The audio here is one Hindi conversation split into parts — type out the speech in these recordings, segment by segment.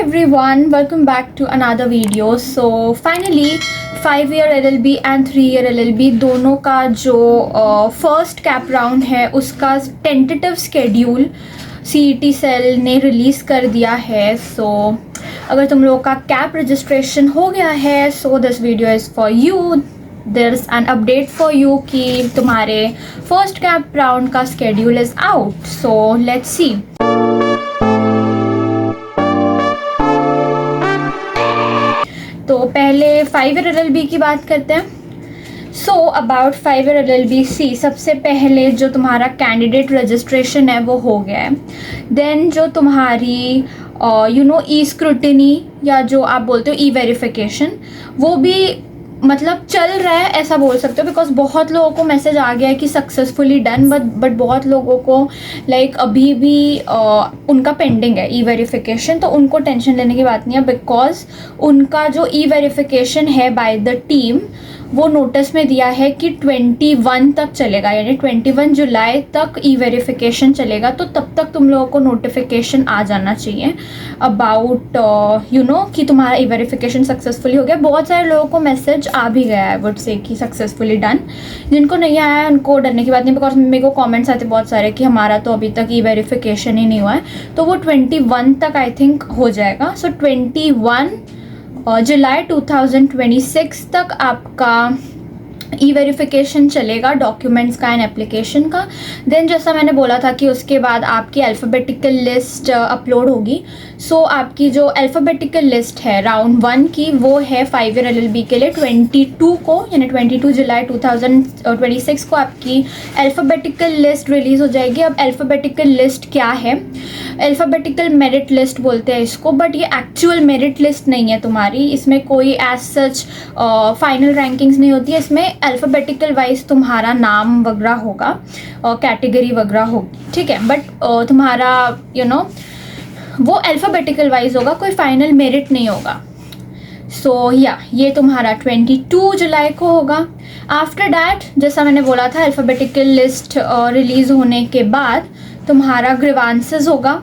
everyone, welcome back to another video. So finally 5-year LLB and 3-year LLB दोनों का जो फर्स्ट कैप राउंड है उसका टेंटेटिव स्केड्यूल CET सेल ने रिलीज़ कर दिया है. सो अगर तुम लोगों का कैप रजिस्ट्रेशन हो गया है so this video is for you. there's an update for you कि तुम्हारे फर्स्ट कैप राउंड का schedule is out. So let's see. तो पहले 5-year LLB की बात करते हैं. सो अबाउट 5-year LLB सी, सबसे पहले जो तुम्हारा कैंडिडेट रजिस्ट्रेशन है वो हो गया है. देन जो तुम्हारी ई स्क्रूटिनी या जो आप बोलते हो ई वेरिफिकेशन वो भी मतलब चल रहा है ऐसा बोल सकते हो, बिकॉज बहुत लोगों को मैसेज आ गया है कि सक्सेसफुली डन, बट बहुत लोगों को अभी भी उनका पेंडिंग है ई वेरिफिकेशन. तो उनको टेंशन लेने की बात नहीं है, बिकॉज उनका जो ई वेरिफिकेशन है बाय द टीम वो नोटिस में दिया है कि 21 तक चलेगा, यानी 21 जुलाई तक ई वेरिफिकेशन चलेगा. तो तब तक तुम लोगों को नोटिफिकेशन आ जाना चाहिए अबाउट कि तुम्हारा ई वेरिफिकेशन सक्सेसफुली हो गया. बहुत सारे लोगों को मैसेज आ भी गया है वुड से कि सक्सेसफुली डन. जिनको नहीं आया है उनको डरने की बात नहीं, बिकॉज मेरे को कमेंट्स आते बहुत सारे कि हमारा तो अभी तक ई वेरिफिकेशन ही नहीं हुआ है. तो वो 21 तक आई थिंक हो जाएगा. सो 21 जुलाई 2026 तक आपका ई वेरिफिकेशन चलेगा डॉक्यूमेंट्स का एंड एप्लीकेशन का. देन जैसा मैंने बोला था कि उसके बाद आपकी अल्फ़ाबेटिकल लिस्ट अपलोड होगी. सो आपकी जो अल्फ़ाबेटिकल लिस्ट है राउंड 1 की वो है 5-year LLB के लिए 22 को, यानी 22 जुलाई 2026 को आपकी अल्फ़ाबेटिकल लिस्ट रिलीज़ हो जाएगी. अब अल्फ़ाबेटिकल लिस्ट क्या है? अल्फ़ाबेटिकल मेरिट लिस्ट बोलते हैं इसको, बट ये एक्चुअल मेरिट लिस्ट नहीं है तुम्हारी. इसमें कोई एज सच फाइनल रैंकिंग्स नहीं होती है. इसमें अल्फ़ाबेटिकल वाइज तुम्हारा नाम वगैरह होगा, कैटेगरी वगैरह होगी, ठीक है. बट तुम्हारा वो अल्फ़ाबेटिकल वाइज होगा, कोई फाइनल मेरिट नहीं होगा. सो ये तुम्हारा 22 जुलाई को होगा. आफ्टर डैट जैसा मैंने बोला था अल्फ़ाबेटिकल लिस्ट रिलीज़ होने के बाद तुम्हारा ग्रीवांसेस होगा,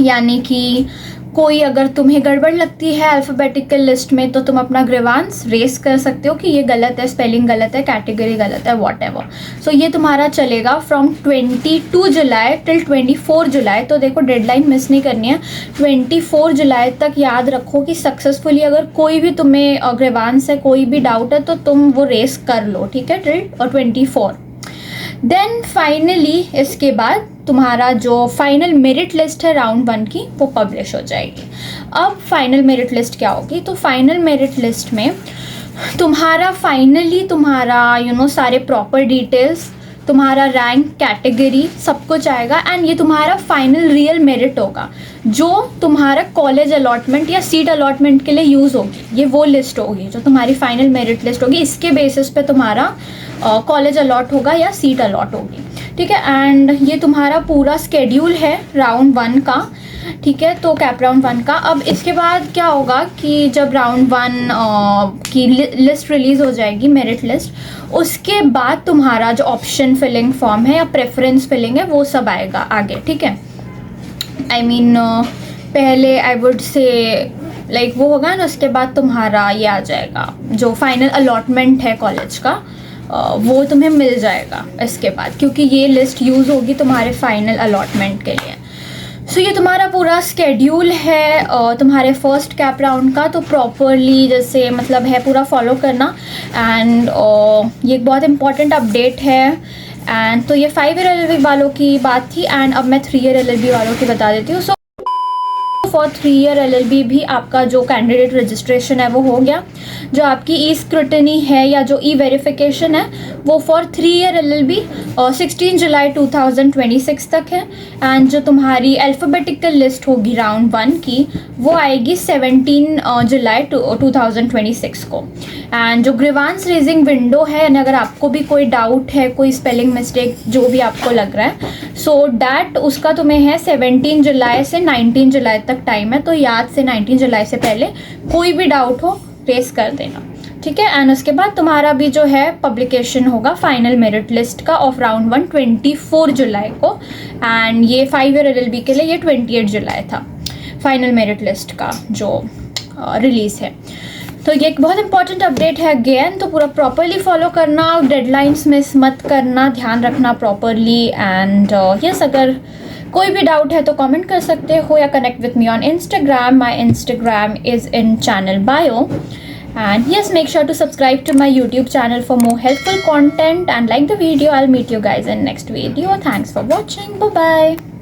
यानी कि कोई अगर तुम्हें गड़बड़ लगती है अल्फ़ाबेटिकल लिस्ट में तो तुम अपना ग्रीवांस रेस कर सकते हो कि ये गलत है, स्पेलिंग गलत है, कैटेगरी गलत है, व्हाटएवर. सो ये तुम्हारा चलेगा फ्रॉम 22 जुलाई टिल 24 जुलाई. तो देखो डेडलाइन मिस नहीं करनी है. 24 जुलाई तक याद रखो कि सक्सेसफुली अगर कोई भी तुम्हें ग्रीवांस है, कोई भी डाउट है तो तुम वो रेस कर लो, ठीक है, टिल 24. देन फाइनली इसके बाद तुम्हारा जो फाइनल मेरिट लिस्ट है राउंड 1 की वो पब्लिश हो जाएगी. अब फाइनल मेरिट लिस्ट क्या होगी? तो फाइनल मेरिट लिस्ट में तुम्हारा फाइनली तुम्हारा सारे प्रॉपर डिटेल्स, तुम्हारा रैंक, कैटेगरी सब कुछ आएगा. एंड ये तुम्हारा फाइनल रियल मेरिट होगा जो तुम्हारा कॉलेज अलॉटमेंट या सीट अलॉटमेंट के लिए यूज़ होगी. ये वो लिस्ट होगी जो तुम्हारी फाइनल मेरिट लिस्ट होगी. इसके बेसिस पे तुम्हारा कॉलेज अलॉट होगा या सीट अलॉट होगी, ठीक है. एंड ये तुम्हारा पूरा स्केड्यूल है राउंड 1 का, ठीक है. तो कैप राउंड 1 का. अब इसके बाद क्या होगा कि जब राउंड 1 की लिस्ट रिलीज़ हो जाएगी, मेरिट लिस्ट, उसके बाद तुम्हारा जो ऑप्शन फिलिंग फॉर्म है या प्रेफरेंस फिलिंग है वो सब आएगा आगे, ठीक है. आई मीन पहले आई वुड से वो होगा ना, उसके बाद तुम्हारा ये आ जाएगा जो फाइनल अलॉटमेंट है कॉलेज का, वो तुम्हें मिल जाएगा इसके बाद, क्योंकि ये लिस्ट यूज़ होगी तुम्हारे फाइनल अलॉटमेंट के लिए. सो ये तुम्हारा पूरा स्केड्यूल है तुम्हारे फर्स्ट कैप राउंड का. तो प्रॉपरली जैसे मतलब है पूरा फॉलो करना. एंड ये एक बहुत इंपॉर्टेंट अपडेट है. एंड तो ये 5-year LLB वालों की बात थी. एंड अब मैं 3-year LLB वालों की बता देती हूँ. सो फॉर 3-year LLB भी आपका जो कैंडिडेट रजिस्ट्रेशन है वो हो गया. जो आपकी ई स्क्रूटनी है या जो ई वेरिफिकेशन है वो फॉर 3-year LLB 16 जुलाई 2026 तक है. एंड जो तुम्हारी अल्फ़ाबेटिकल लिस्ट होगी राउंड 1 की वो आएगी 17 जुलाई 2026 को. एंड जो ग्रीवांस रेजिंग विंडो है, यानी अगर आपको भी कोई डाउट है, कोई स्पेलिंग मिस्टेक जो भी आपको लग रहा है, सो डैट उसका तुम्हें है 17 जुलाई से 19 जुलाई तक टाइम है. तो याद से 19 जुलाई से पहले कोई भी डाउट हो रेस कर देना, ठीक है. एंड उसके बाद तुम्हारा भी जो है पब्लिकेशन होगा फाइनल मेरिट लिस्ट का ऑफ राउंड 1 24 जुलाई को. एंड ये 5-year LLB के लिए ये 28 जुलाई था. फाइनल मेरिट लिस्ट का जो रिलीज़ है। तो ये एक बहुत इंपॉर्टेंट अपडेट है अगेन, तो पूरा प्रॉपरली फॉलो करना, डेडलाइंस मिस मत करना, ध्यान रखना प्रॉपरली। एंड यस, अगर कोई भी डाउट है तो कमेंट कर सकते हो या connect with me on Instagram. My Instagram is in channel bio. And yes, make sure to subscribe to my YouTube channel for more helpful content and like the video. I'll meet you guys in next video. Thanks for watching. Bye bye.